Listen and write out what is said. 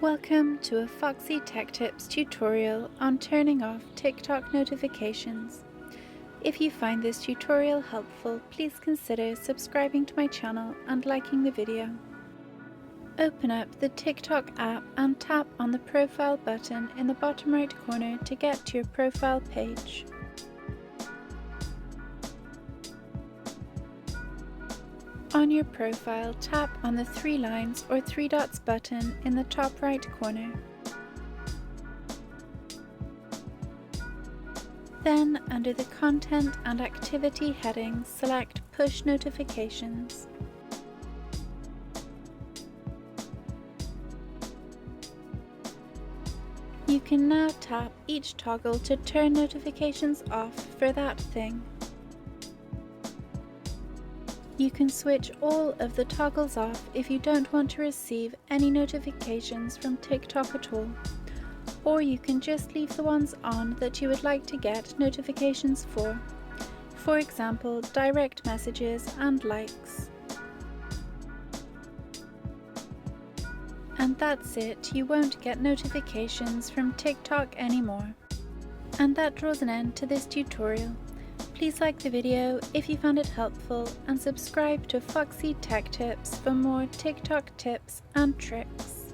Welcome to a Foxy Tech Tips tutorial on turning off TikTok notifications. If you find this tutorial helpful, please consider subscribing to my channel and liking the video. Open up the TikTok app and tap on the profile button in the bottom right corner to get to your profile page. On your profile, tap on the three lines or three dots button in the top right corner. Then, under the Content and Activity headings, select Push Notifications. You can now tap each toggle to turn notifications off for that thing. You can switch all of the toggles off if you don't want to receive any notifications from TikTok at all, or you can just leave the ones on that you would like to get notifications for example, direct messages and likes. And that's it, you won't get notifications from TikTok anymore. And that draws an end to this tutorial. Please like the video if you found it helpful and subscribe to Foxy Tech Tips for more TikTok tips and tricks.